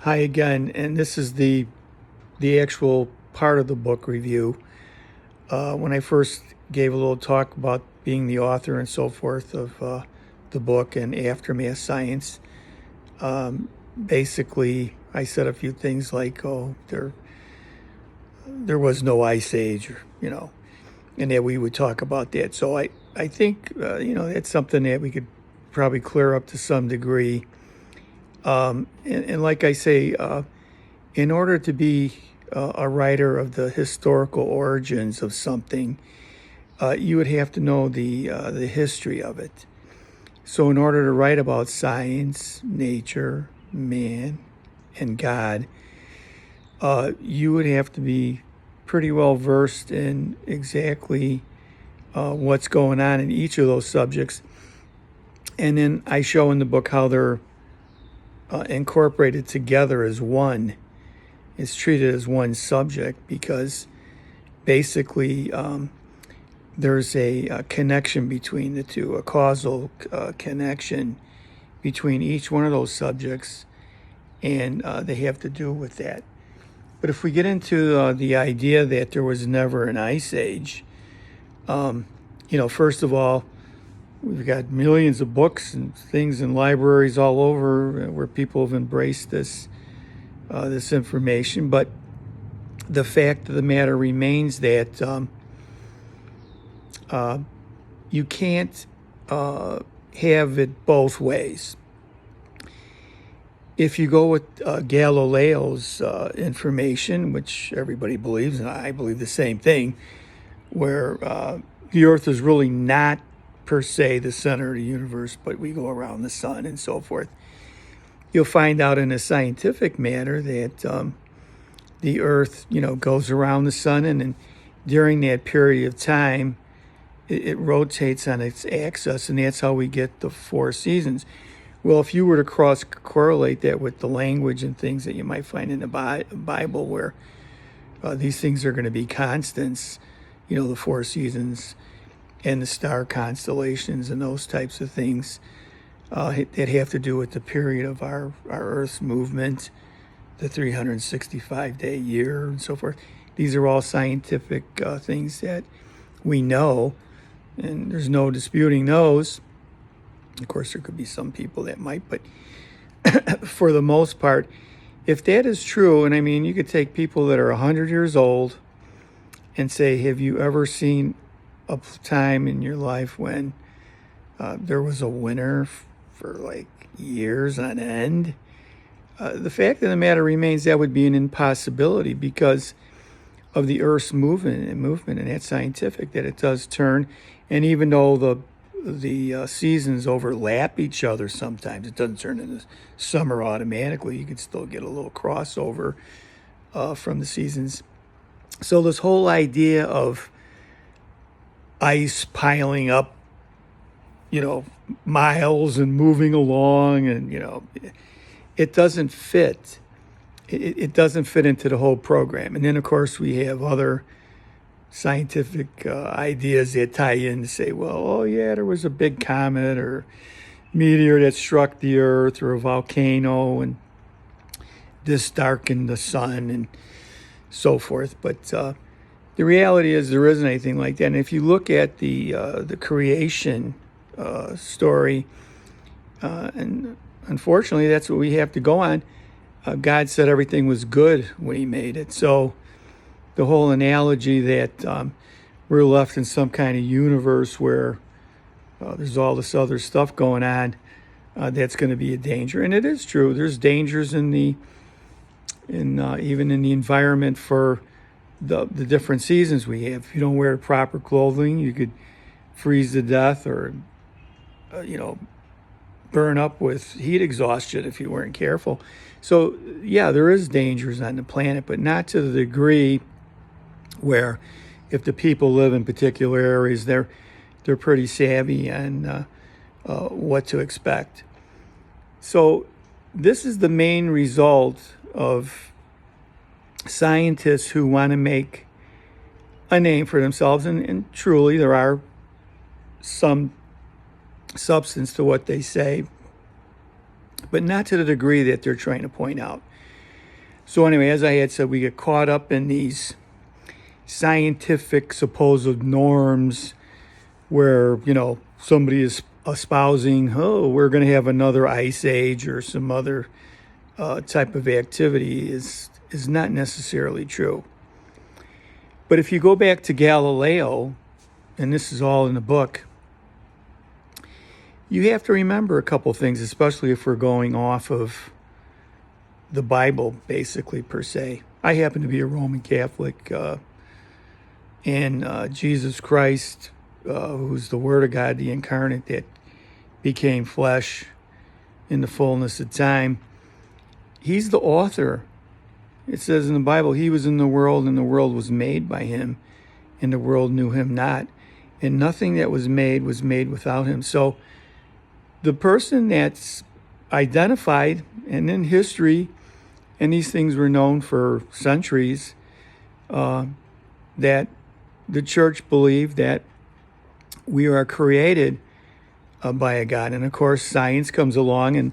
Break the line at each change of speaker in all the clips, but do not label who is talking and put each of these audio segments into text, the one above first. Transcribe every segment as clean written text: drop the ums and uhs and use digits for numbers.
Hi again, and this is the actual part of the book review. When I first gave a little talk about being the author and so forth of the book and aftermath science, um, basically I said a few things like, "Oh, there was no ice age," and that we would talk about that. So I think that's something that we could probably clear up to some degree. And like I say. In order to be a writer of the historical origins of something, you would have to know the history of it. So, in order to write about science, nature, man, and God, you would have to be pretty well versed in exactly what's going on in each of those subjects. And then I show in the book how they're incorporated together as one. It's treated as one subject because basically there's a connection between the two, a causal connection between each one of those subjects, and they have to do with that. But if we get into the idea that there was never an ice age, first of all, we've got millions of books and things in libraries all over where people have embraced this information, but the fact of the matter remains that you can't have it both ways. If you go with Galileo's information, which everybody believes, and I believe the same thing, where the Earth is really not per se the center of the universe, but we go around the sun and so forth, you'll find out in a scientific manner that the Earth, goes around the sun, and then during that period of time, it rotates on its axis, and that's how we get the four seasons. Well, if you were to cross correlate that with the language and things that you might find in the Bible, where these things are going to be constants, the four seasons and the star constellations and those types of things that have to do with the period of our Earth's movement, the 365-day year and so forth. These are all scientific things that we know, and there's no disputing those. Of course, there could be some people that might, but for the most part, if that is true, and I mean, you could take people that are 100 years old and say, have you ever seen a time in your life when there was a winter for like years on end? The fact of the matter remains that would be an impossibility because of the Earth's movement, and that's scientific, that it does turn. And even though the seasons overlap each other sometimes, it doesn't turn into summer automatically. You could still get a little crossover from the seasons. So this whole idea of ice piling up, miles and moving along, and it doesn't fit. It doesn't fit into the whole program. And then, of course, we have other scientific ideas that tie in to say, well, oh, yeah, there was a big comet or meteor that struck the Earth or a volcano, and this darkened the sun and so forth. But the reality is there isn't anything like that. And if you look at the creation story, and unfortunately, that's what we have to go on. God said everything was good when he made it. So the whole analogy that we're left in some kind of universe where there's all this other stuff going on, that's going to be a danger. And it is true. There's dangers in even in the environment for the different seasons we have. If you don't wear proper clothing, you could freeze to death or, burn up with heat exhaustion if you weren't careful. So, yeah, there is dangers on the planet, but not to the degree where if the people live in particular areas, they're pretty savvy on what to expect. So this is the main result of scientists who want to make a name for themselves, and truly there are some substance to what they say, but not to the degree that they're trying to point out. So anyway, as I had said, we get caught up in these scientific supposed norms where, somebody is espousing, oh, we're going to have another ice age or some other type of activity is not necessarily true. But if you go back to Galileo, and this is all in the book, you have to remember a couple things, especially if we're going off of the Bible, basically, per se. I happen to be a Roman Catholic, and Jesus Christ, who's the Word of God, the incarnate that became flesh in the fullness of time, he's the author. It says in the Bible, he was in the world, and the world was made by him, and the world knew him not. And nothing that was made without him. So the person that's identified, and in history, and these things were known for centuries, that the church believed that we are created by a God. And of course, science comes along, and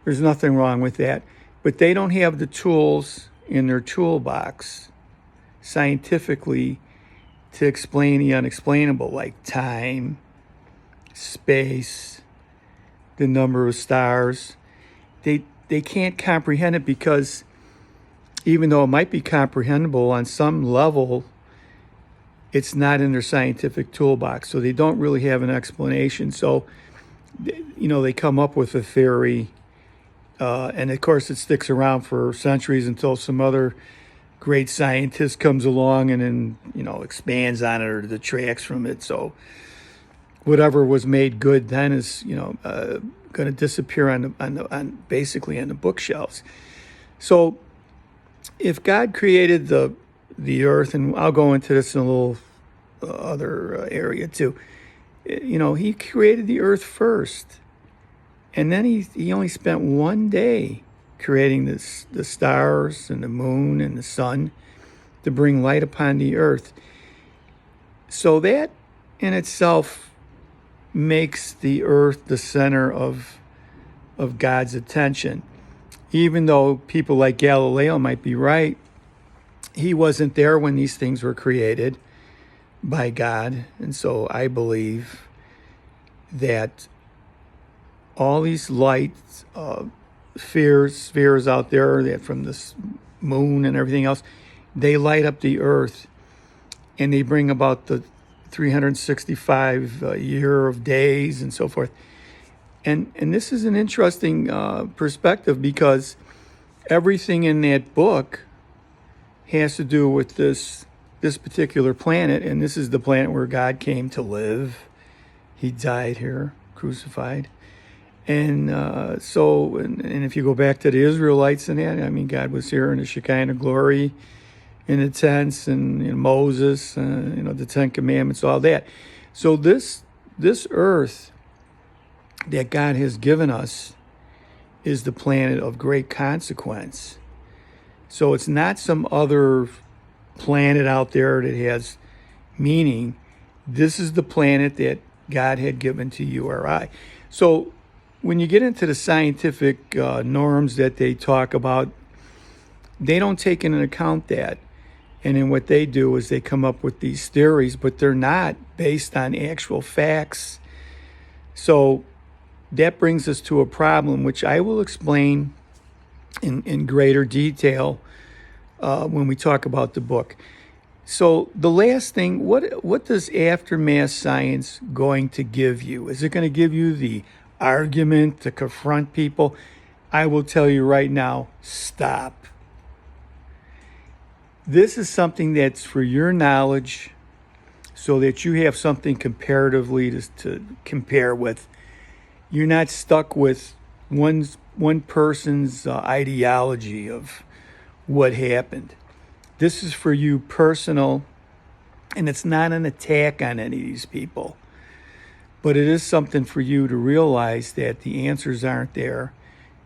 there's nothing wrong with that. But they don't have the tools in their toolbox scientifically to explain the unexplainable, like time, space, the number of stars. They can't comprehend it because even though it might be comprehensible on some level, it's not in their scientific toolbox. So they don't really have an explanation. So, they come up with a theory, and of course it sticks around for centuries until some other great scientist comes along and then, expands on it or detracts from it. So whatever was made good then is, going to disappear on basically on the bookshelves. So if God created the earth, and I'll go into this in a little other area too, he created the earth first, and then he only spent one day creating the stars and the moon and the sun to bring light upon the earth. So that in itself makes the earth the center of God's attention. Even though people like Galileo might be right, he wasn't there when these things were created by God. And so I believe that all these lights, spheres out there that from the moon and everything else, they light up the earth, and they bring about the 365 year of days and so forth. And this is an interesting perspective, because everything in that book has to do with this particular planet, and this is the planet where God came to live. He died here, crucified. And so if you go back to the Israelites and that, God was here in the Shekinah glory, in the tents, and Moses, the Ten Commandments, all that. So this earth that God has given us is the planet of great consequence. So it's not some other planet out there that has meaning. This is the planet that God had given to you or I. So when you get into the scientific norms that they talk about, they don't take into account that. And then what they do is they come up with these theories, but they're not based on actual facts. So that brings us to a problem, which I will explain in greater detail when we talk about the book. So the last thing, what does aftermath science going to give you? Is it going to give you the argument to confront people? I will tell you right now, stop. This is something that's for your knowledge, so that you have something comparatively to compare with. You're not stuck with one person's ideology of what happened. This is for you personal, and it's not an attack on any of these people. But it is something for you to realize that the answers aren't there,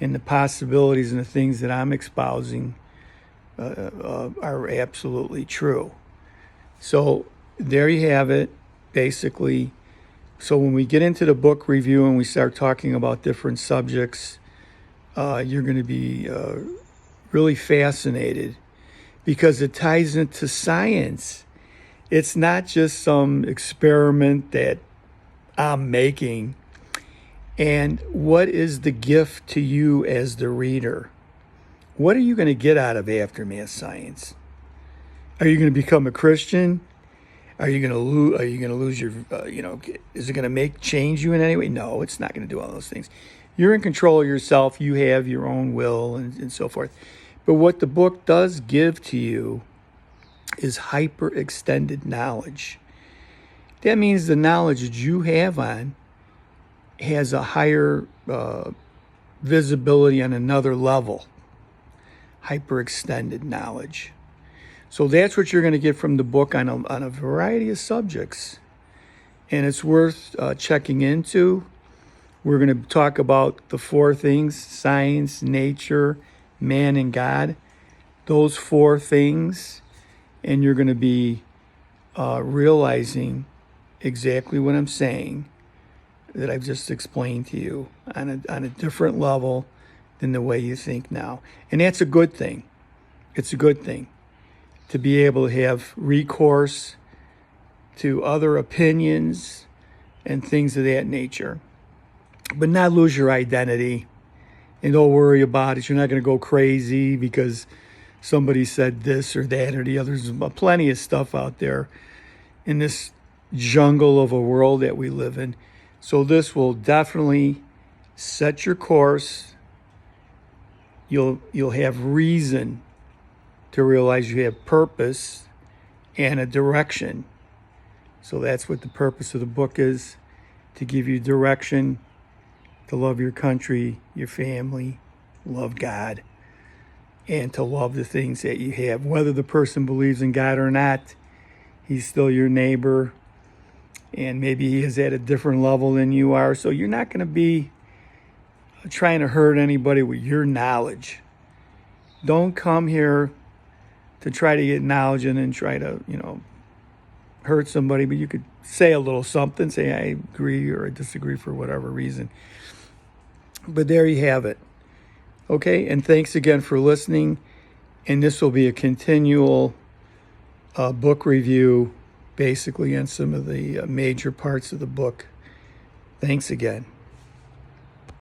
and the possibilities and the things that I'm espousing are absolutely true. So there you have it, basically. So when we get into the book review and we start talking about different subjects, you're going to be really fascinated because it ties into science. It's not just some experiment that I'm making. And what is the gift to you as the reader? What are you going to get out of aftermath science? Are you going to become a Christian? Are you going to lose? Are you going to lose your? Is it going to change you in any way? No, it's not going to do all those things. You're in control of yourself. You have your own will and so forth. But what the book does give to you is hyper extended knowledge. That means the knowledge that you have on has a higher visibility on another level. Hyperextended knowledge. So that's what you're going to get from the book on a variety of subjects. And it's worth checking into. We're going to talk about the four things: science, nature, man, and God. Those four things. And you're going to be realizing exactly what I'm saying that I've just explained to you on a different level than the way you think now. And that's a good thing. It's a good thing to be able to have recourse to other opinions and things of that nature. But not lose your identity, and don't worry about it. You're not going to go crazy because somebody said this or that or the other. There's plenty of stuff out there in this jungle of a world that we live in. So this will definitely set your course. You'll have reason to realize you have purpose and a direction. So that's what the purpose of the book is, to give you direction, to love your country, your family, love God, and to love the things that you have. Whether the person believes in God or not, he's still your neighbor, and maybe he is at a different level than you are. So you're not going to be trying to hurt anybody with your knowledge. Don't come here to try to get knowledge and then try to, hurt somebody. But you could say a little something, say I agree or I disagree for whatever reason. But there you have it. Okay, and thanks again for listening. And this will be a continual book review, basically on some of the major parts of the book. Thanks again.